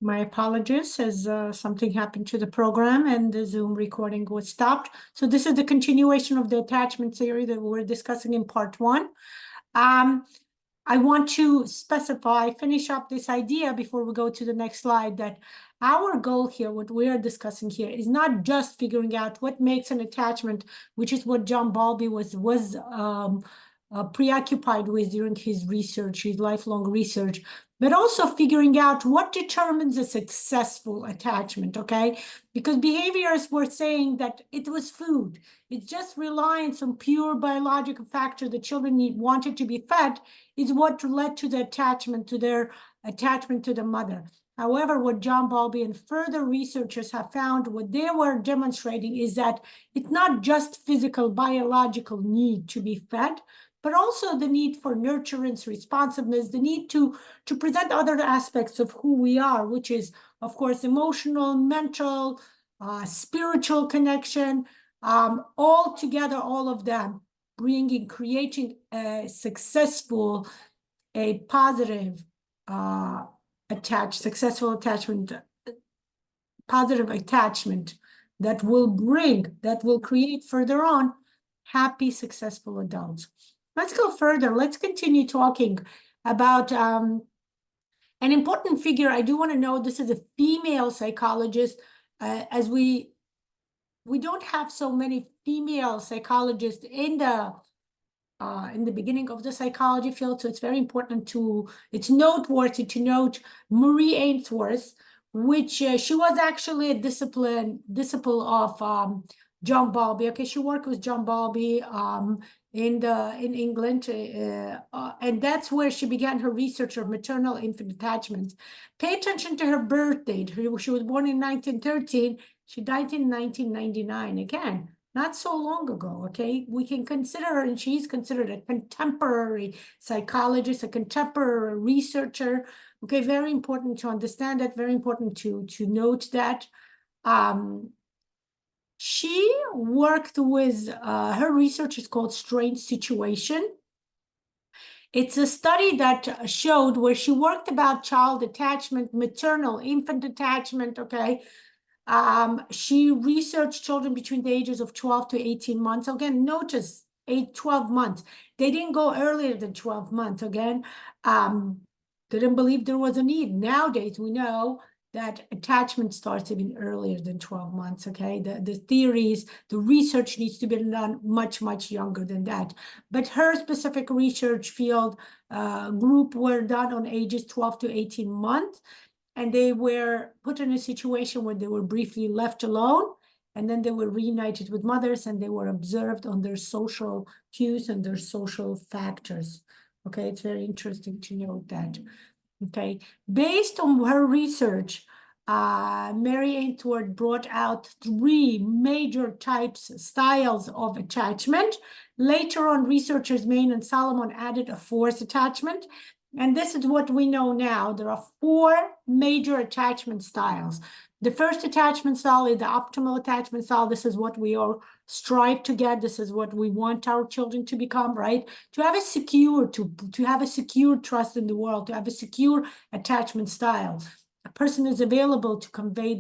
My apologies as something happened to the program and the Zoom recording was stopped. So this is the continuation of the attachment theory that we're discussing in part one. I want to finish up this idea before we go to the next slide, that our goal here, what we are discussing here, is not just figuring out what makes an attachment, which is what John Bowlby was preoccupied with during his research, his lifelong research, but also figuring out what determines a successful attachment, okay? Because behaviorists were saying that it was food. It's just reliance on pure biological factor the children wanted to be fed is what led to the attachment, to their attachment to the mother. However, what John Bowlby and further researchers have found, what they were demonstrating is that it's not just physical, biological need to be fed, but also the need for nurturance, responsiveness, the need to present other aspects of who we are, which is, of course, emotional, mental, spiritual connection, all together, all of them, creating a successful, a positive successful attachment, positive attachment that will create further on happy, successful adults. Let's go further. Let's continue talking about an important figure. I do want to know this is a female psychologist, as we don't have so many female psychologists in the beginning of the psychology field, so it's very important it's noteworthy to note Marie Ainsworth, which she was actually a disciple of John Bowlby. Okay, she worked with John Bowlby in England, and that's where she began her research of maternal infant attachments. Pay attention to her birth date. She was born in 1913. She died in 1999. Again, not so long ago, okay? We can consider her, and she's considered a contemporary psychologist, a contemporary researcher. Okay, very important to understand that, very important to note that. She worked with, her research is called Strange Situation. It's a study that showed where she worked about child attachment, maternal, infant attachment, okay? She researched children between the ages of 12 to 18 months. Again, notice 12 months. They didn't go earlier than 12 months, again. Didn't believe there was a need. Nowadays, we know that attachment starts even earlier than 12 months, okay? The theories, the research needs to be done much, much younger than that. But her specific research field group were done on ages 12 to 18 months, and they were put in a situation where they were briefly left alone, and then they were reunited with mothers, and they were observed on their social cues and their social factors. Okay, it's very interesting to note that. Okay, based on her research, Mary Ainsworth brought out 3 major styles of attachment. Later on, researchers Main and Solomon added a 4th attachment. And this is what we know now. There are 4 major attachment styles. The first attachment style is the optimal attachment style. This is what we all strive to get. This is what we want our children to become, right? To have a secure, to have a secure trust in the world, to have a secure attachment style. A person is able to convey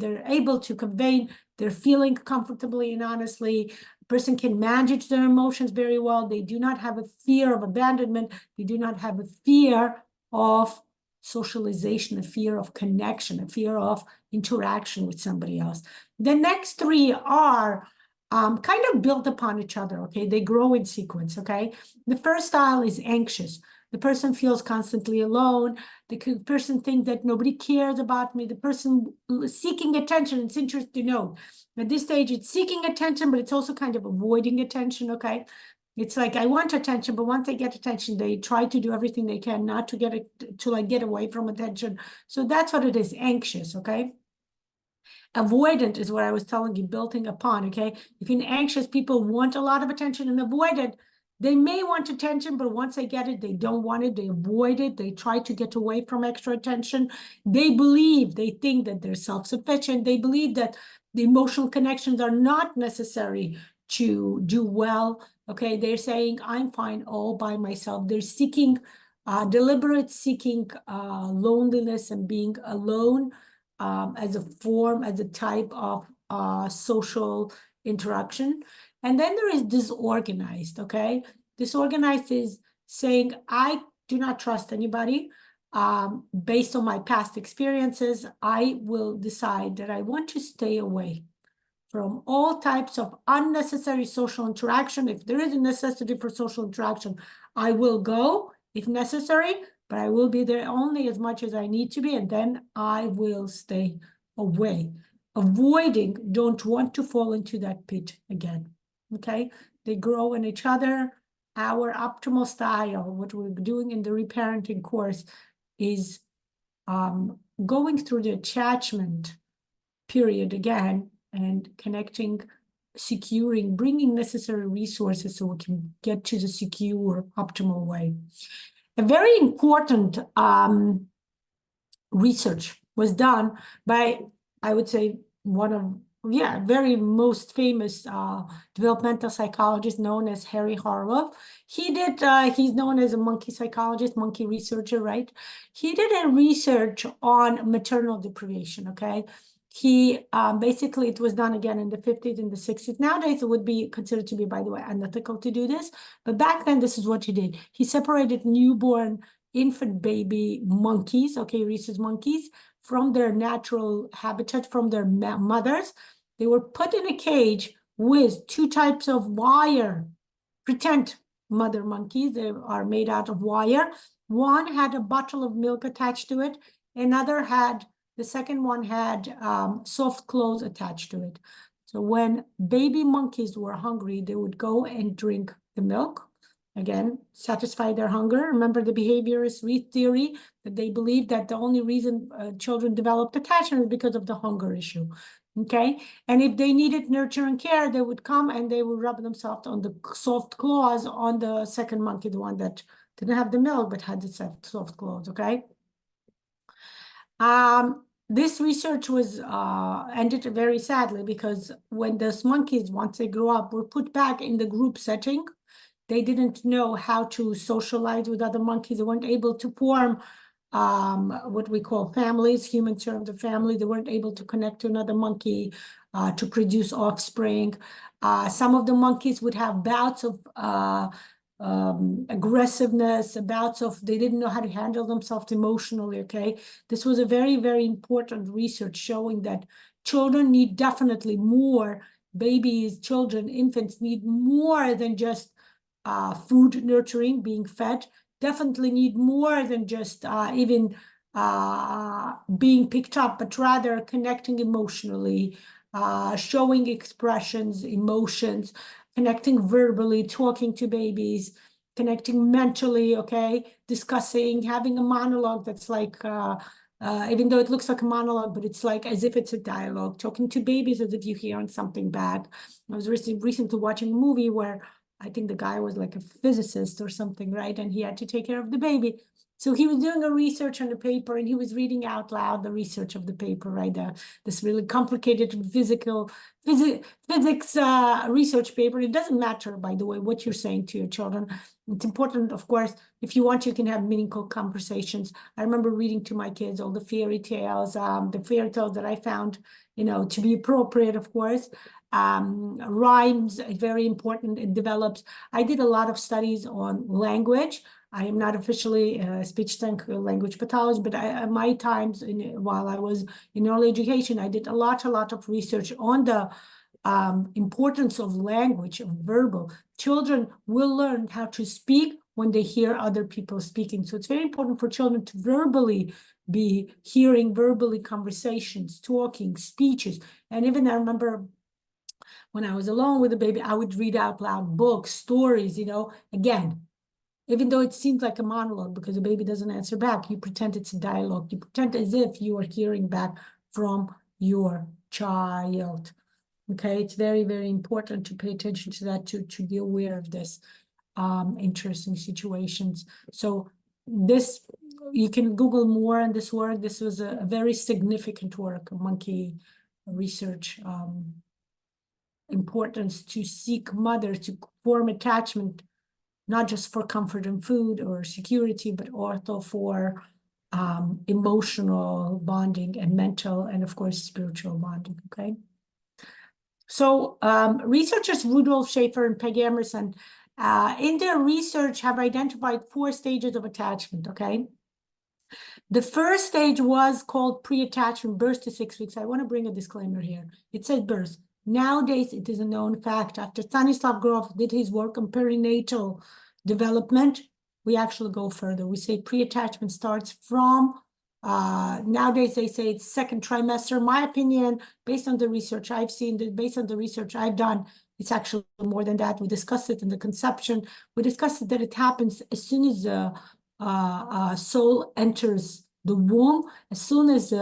their feeling comfortably and honestly. A person can manage their emotions very well. They do not have a fear of abandonment. They do not have a fear of socialization, a fear of connection, a fear of interaction with somebody else. The next 3 are kind of built upon each other, okay? They grow in sequence, okay? The first style is anxious. The person feels constantly alone. The person thinks that nobody cares about me. The person seeking attention, it's interesting to know. At this stage, it's seeking attention, but it's also kind of avoiding attention, okay? It's like, I want attention, but once they get attention, they try to do everything they can not to get it, to like get away from attention. So that's what it is, anxious, okay? Avoidant is what I was telling you, building upon, okay? If you're anxious, people want a lot of attention, and avoidant, they may want attention, but once they get it, they don't want it, they avoid it, they try to get away from extra attention. They think that they're self-sufficient, they believe that the emotional connections are not necessary to do well, okay? They're saying, I'm fine all by myself. They're seeking, deliberate seeking loneliness and being alone, as a form, as a type of social interaction. And then there is disorganized, okay? Disorganized is saying, I do not trust anybody. Based on my past experiences, I will decide that I want to stay away from all types of unnecessary social interaction. If there is a necessity for social interaction, I will go if necessary, but I will be there only as much as I need to be, and then I will stay away. Avoiding, don't want to fall into that pit again, okay? They grow in each other. Our optimal style, what we're doing in the ReParenting course, is going through the attachment period again and connecting, securing, bringing necessary resources so we can get to the secure, optimal way. A very important research was done by, I would say, one of, very most famous developmental psychologist known as Harry Harlow. He did, he's known as a monkey psychologist, monkey researcher, right? He did a research on maternal deprivation, okay? He basically, it was done again in the 50s and the 60s. Nowadays, it would be considered to be, by the way, unethical to do this. But back then, this is what he did. He separated newborn infant baby monkeys, okay, rhesus monkeys, from their natural habitat, from their mothers. They were put in a cage with two types of wire, pretend mother monkeys. They are made out of wire. One had a bottle of milk attached to it. Another had, the second one had soft clothes attached to it. So when baby monkeys were hungry, they would go and drink the milk. Again, satisfy their hunger. Remember the behaviorist theory that they believe that the only reason children developed attachment is because of the hunger issue. Okay, and if they needed nurture and care, they would come and they would rub themselves on the soft claws on the second monkey, the one that didn't have the milk but had the soft claws. Okay. This research was ended very sadly because when those monkeys, once they grew up, were put back in the group setting, they didn't know how to socialize with other monkeys. They weren't able to form what we call families, human terms of family. They weren't able to connect to another monkey to produce offspring. Some of the monkeys would have bouts of aggressiveness, bouts of, they didn't know how to handle themselves emotionally, okay? This was a very, very important research showing that children need definitely more, babies, children, infants need more than just food nurturing, being fed, definitely need more than just even being picked up, but rather connecting emotionally, showing expressions, emotions, connecting verbally, talking to babies, connecting mentally, okay, discussing, having a monologue that's like, even though it looks like a monologue, but it's like as if it's a dialogue, talking to babies as if you're hearing something bad. I was recently watching a movie where I think the guy was like a physicist or something, right? And he had to take care of the baby. So he was doing a research on the paper and he was reading out loud the research of the paper, right? This really complicated physics research paper. It doesn't matter, by the way, what you're saying to your children. It's important, of course, if you want, you can have meaningful conversations. I remember reading to my kids all the fairy tales that I found, to be appropriate, of course. Rhymes, very important. It develops. I did a lot of studies on language. I am not officially a speech language pathologist, but my times while I was in early education, I did a lot of research on the importance of language, of verbal. Children will learn how to speak when they hear other people speaking. So it's very important for children to verbally be hearing verbally conversations, talking, speeches. And even I remember when I was alone with the baby, I would read out loud books, stories, again, even though it seems like a monologue because the baby doesn't answer back, you pretend it's a dialogue. You pretend as if you are hearing back from your child. Okay, it's very, very important to pay attention to that, to be aware of this interesting situations. So this, you can Google more on this work. This was a very significant work, monkey research, importance to seek mothers to form attachment, not just for comfort and food or security, but also for emotional bonding and mental, and of course, spiritual bonding, okay? So researchers Rudolf Schaefer and Peg Emerson in their research have identified 4 stages of attachment, okay? The first stage was called pre-attachment, birth to 6 weeks. I want to bring a disclaimer here. It says birth. Nowadays, it is a known fact. After Stanislav Grof did his work on perinatal development, we actually go further. We say pre-attachment starts from, nowadays they say it's 2nd trimester. My opinion, based on the research I've seen, based on the research I've done, it's actually more than that. We discussed it in the conception. We discussed that it happens as soon as the soul enters the womb. As soon as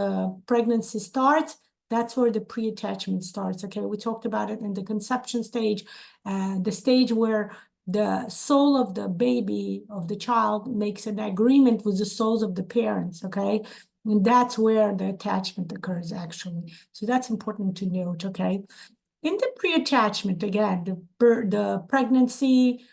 pregnancy starts, that's where the pre-attachment starts, okay? We talked about it in the conception stage, the stage where the soul of the baby, of the child, makes an agreement with the souls of the parents, okay? And that's where the attachment occurs, actually. So that's important to note, okay? In the pre-attachment, again, the pregnancy,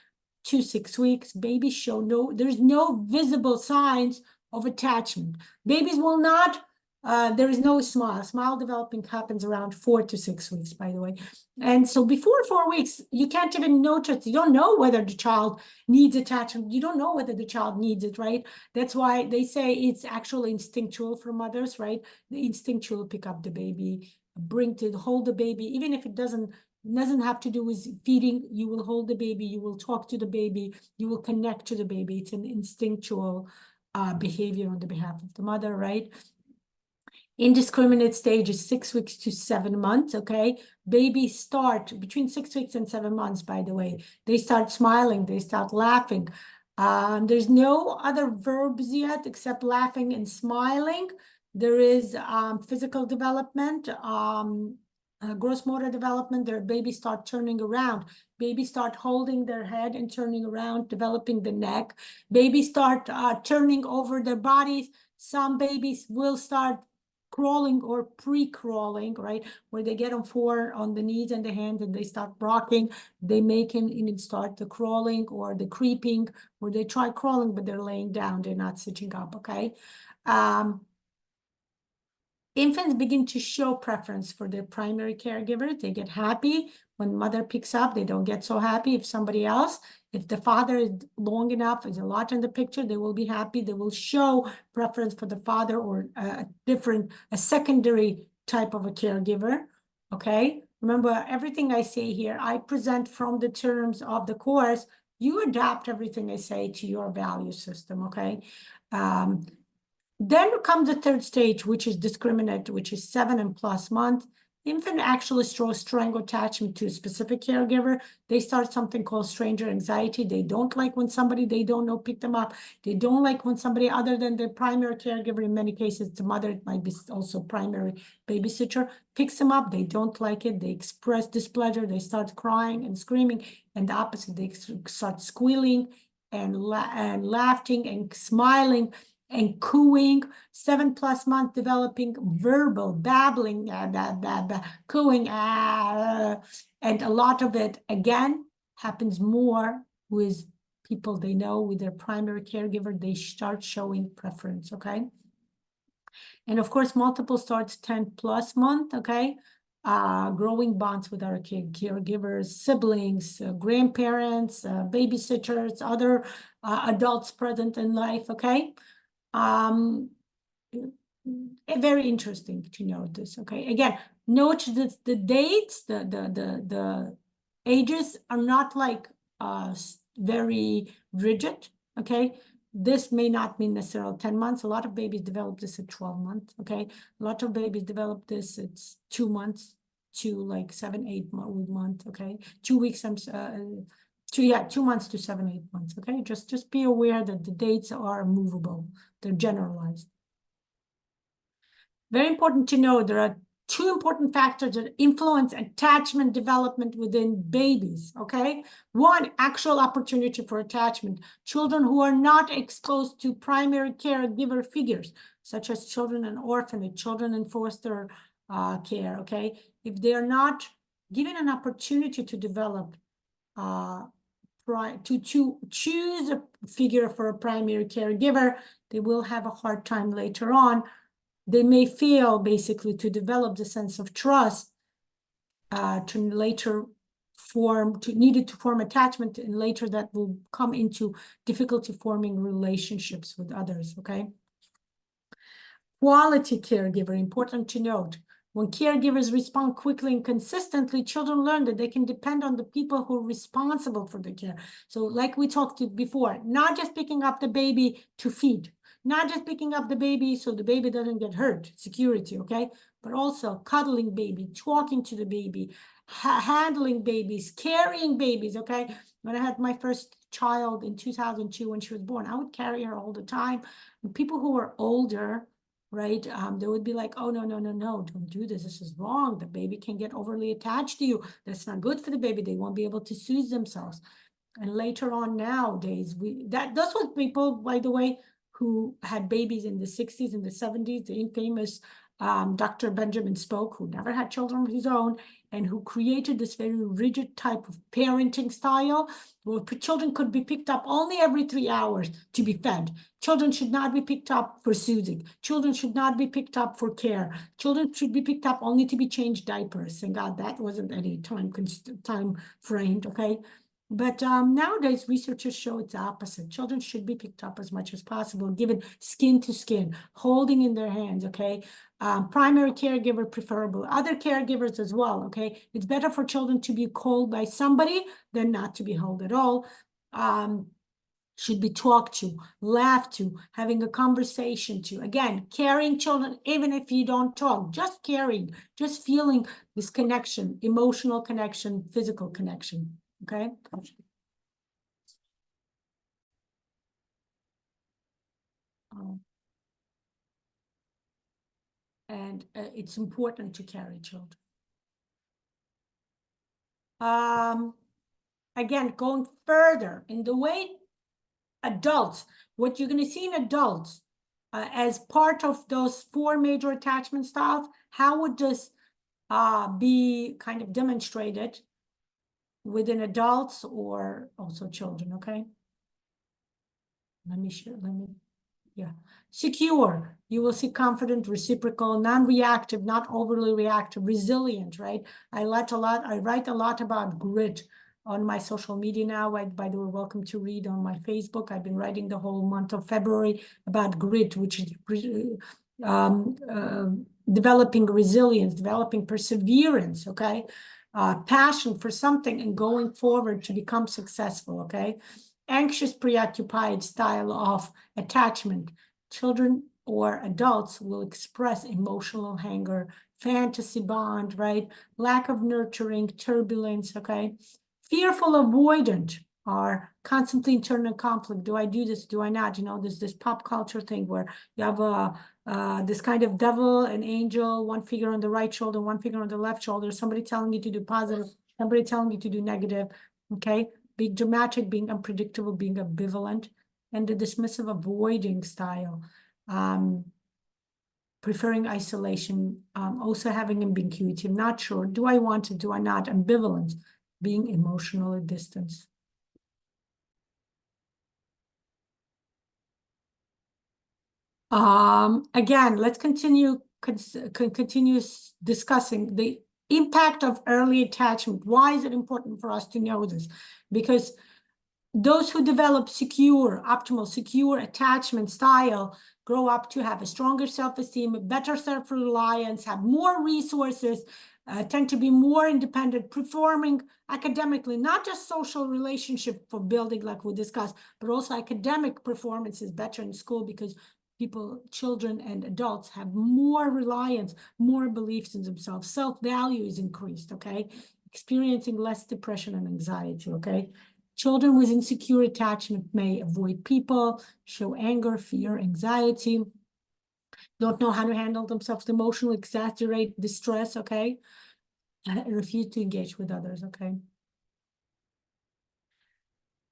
2 to 6 weeks, babies show there's no visible signs of attachment. Babies will not, there is no smile. Smile developing happens around 4 to 6 weeks, by the way. And so before 4 weeks, you can't even notice, you don't know whether the child needs attachment. You don't know whether the child needs it, right? That's why they say it's actually instinctual for mothers, right? The instinctual pick up the baby, hold the baby, even if it doesn't have to do with feeding. You will hold the baby, you will talk to the baby, you will connect to the baby. It's an instinctual behavior on the behalf of the mother, right? Indiscriminate stage is 6 weeks to 7 months, okay? Babies start between 6 weeks and 7 months, by the way. They start smiling, they start laughing. There's no other verbs yet except laughing and smiling. There is physical development, gross motor development. Their babies start turning around. Babies start holding their head and turning around, developing the neck. Babies start turning over their bodies. Some babies will start crawling or pre-crawling, right? Where they get on the knees and the hands and they start rocking. They make him even start the crawling or the creeping, where they try crawling, but they're laying down, they're not sitting up, okay? Infants begin to show preference for their primary caregiver. They get happy when mother picks up. They don't get so happy if somebody else. If the father is long enough, is a lot in the picture, they will be happy. They will show preference for the father or a secondary type of a caregiver, okay? Remember, everything I say here, I present from the terms of the course. You adapt everything I say to your value system, okay? Then comes the 3rd stage, which is discriminate, which is 7 and plus months. Infant actually shows strong attachment to a specific caregiver. They start something called stranger anxiety. They don't like when somebody they don't know pick them up. They don't like when somebody other than their primary caregiver, in many cases, the mother, it might be also primary babysitter, picks them up. They don't like it. They express displeasure. They start crying and screaming. And the opposite, they start squealing and laughing and smiling and cooing. 7+ months developing verbal babbling, cooing, and a lot of it again happens more with people they know, with their primary caregiver. They start showing preference, okay? And of course, multiple starts 10+ month, okay? Growing bonds with our caregivers, siblings, grandparents, babysitters, other adults present in life, okay? Very interesting to note this, okay? Again, note that the dates, the ages are not like very rigid, okay? This may not mean necessarily 10 months. A lot of babies develop this at 12 months, okay? A lot of babies develop this, it's 2 months to like 7-8 months, okay? 2 weeks, 2 months to 7-8 months, okay? Just be aware that the dates are movable. They're generalized. Very important to know there are 2 important factors that influence attachment development within babies, okay? 1, actual opportunity for attachment. Children who are not exposed to primary caregiver figures, such as children in orphanage, children in foster care, okay? If they're not given an opportunity to develop choose a figure for a primary caregiver, they will have a hard time later on. They may fail basically to develop the sense of trust to later needed to form attachment, and later that will come into difficulty forming relationships with others, okay? Quality caregiver, important to note. When caregivers respond quickly and consistently, children learn that they can depend on the people who are responsible for the care. So like we talked before, not just picking up the baby to feed, not just picking up the baby so the baby doesn't get hurt, security, okay? But also cuddling baby, talking to the baby, handling babies, carrying babies, okay? When I had my first child in 2002, when she was born, I would carry her all the time. And people who were older, right? They would be like, oh, no, don't do this. This is wrong. The baby can get overly attached to you. That's not good for the baby. They won't be able to soothe themselves. And later on nowadays, those were people, by the way, who had babies in the 60s and the 70s, the infamous Dr. Benjamin Spoke, who never had children of his own, and who created this very rigid type of parenting style where children could be picked up only every 3 hours to be fed. Children should not be picked up for soothing. Children should not be picked up for care. Children should be picked up only to be changed diapers. Thank God that wasn't any time framed, okay? But nowadays, researchers show it's the opposite. Children should be picked up as much as possible, given skin to skin, holding in their hands, okay? Primary caregiver preferable, other caregivers as well, okay? It's better for children to be called by somebody than not to be held at all. Should be talked to, laughed to, having a conversation to. Again, carrying children, even if you don't talk, just caring, just feeling this connection, emotional connection, physical connection, okay? And it's important to carry children. Again, going further in the way adults, what you're going to see in adults as part of those 4 major attachment styles, how would this be kind of demonstrated within adults or also children, okay? Yeah. Secure, you will see confident, reciprocal, non-reactive, not overly reactive, resilient, right? I write a lot about grit on my social media now. By the way, welcome to read on my Facebook. I've been writing the whole month of February about grit, which is developing resilience, developing perseverance, okay? Passion for something and going forward to become successful, okay? Anxious, preoccupied style of attachment. Children or adults will express emotional hunger, fantasy bond, right? Lack of nurturing, turbulence, okay? Fearful, avoidant, are constantly internal conflict. Do I do this? Do I not? You know, there's this pop culture thing where you have this kind of devil and angel, one figure on the right shoulder, one figure on the left shoulder, somebody telling you to do positive, somebody telling you to do negative, okay? Being dramatic, being unpredictable, being ambivalent, and the dismissive avoiding style, preferring isolation, also having ambiguity, not sure, do I want it, do I not, ambivalence, being emotionally distant. Again, let's continue discussing the impact of early attachment. Why is it important for us to know this? Because those who develop optimal, secure attachment style grow up to have a stronger self-esteem, a better self-reliance, have more resources, tend to be more independent, performing academically, not just social relationship for building like we discussed, but also academic performance is better in school because children and adults have more reliance, more beliefs in themselves. Self-value is increased, okay? Experiencing less depression and anxiety, okay? Children with insecure attachment may avoid people, show anger, fear, anxiety, don't know how to handle themselves emotionally, exaggerate distress, okay? Refuse to engage with others, okay?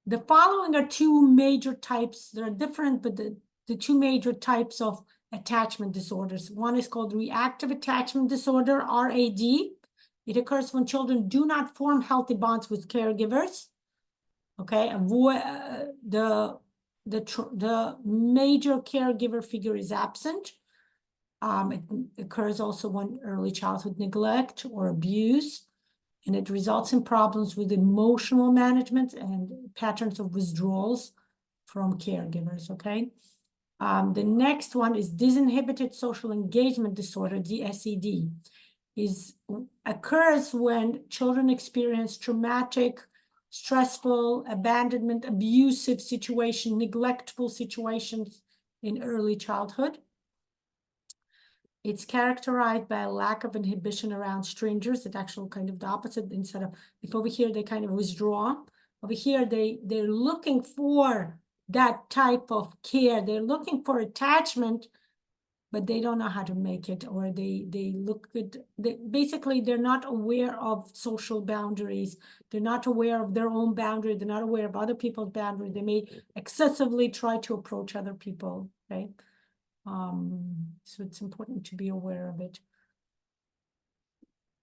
The following are 2 major types. They're different, but the 2 major types of attachment disorders. One is called reactive attachment disorder, RAD. It occurs when children do not form healthy bonds with caregivers. Okay, avoid the major caregiver figure is absent. It occurs also when early childhood neglect or abuse, and it results in problems with emotional management and patterns of withdrawals from caregivers, okay? The next one is disinhibited social engagement disorder, DSED, occurs when children experience traumatic, stressful, abandonment, abusive situation, neglectful situations in early childhood. It's characterized by a lack of inhibition around strangers. It's actually kind of the opposite. Instead of, if over here they kind of withdraw, over here they're looking for that type of care. They're looking for attachment, but they don't know how to make it, or they look at, basically they're not aware of social boundaries. They're not aware of their own boundary. They're not aware of other people's boundaries. They may excessively try to approach other people, right? So it's important to be aware of it.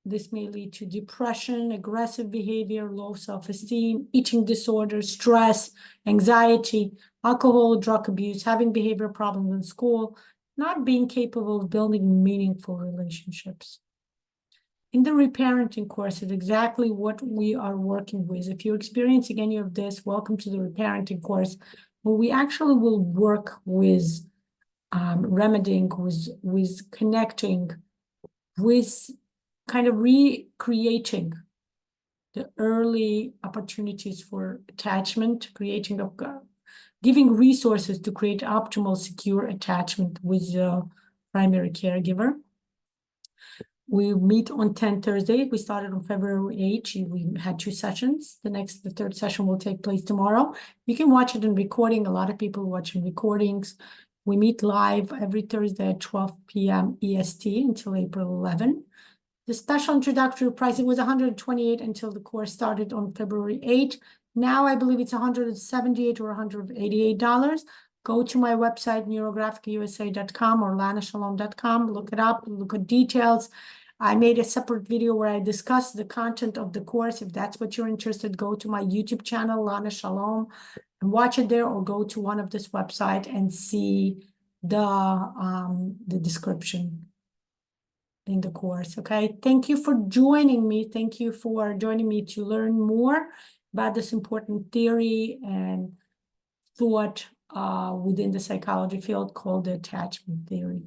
This may lead to depression, aggressive behavior, low self-esteem, eating disorders, stress, anxiety, alcohol, drug abuse, having behavior problems in school, not being capable of building meaningful relationships. In the reparenting course is exactly what we are working with. If you're experiencing any of this, welcome to the reparenting course, where we actually will work with remedying, with connecting, with kind of recreating the early opportunities for attachment, creating a, giving resources to create optimal, secure attachment with the primary caregiver. We meet on 10 Thursday. We started on February 8th. We had 2 sessions. The third session will take place tomorrow. You can watch it in recording. A lot of people watching recordings. We meet live every Thursday at 12 p.m. EST until April 11. The special introductory price, it was $128 until the course started on February 8th. Now I believe it's $178 or $188. Go to my website, NeuroGraphicUSA.com or LanaShalom.com. Look it up, look at details. I made a separate video where I discuss the content of the course. If that's what you're interested, go to my YouTube channel, Lana Shalom, and watch it there, or go to one of this website and see the description in the course. Okay, thank you for joining me. Thank you for joining me to learn more about this important theory and thought within the psychology field called the attachment theory.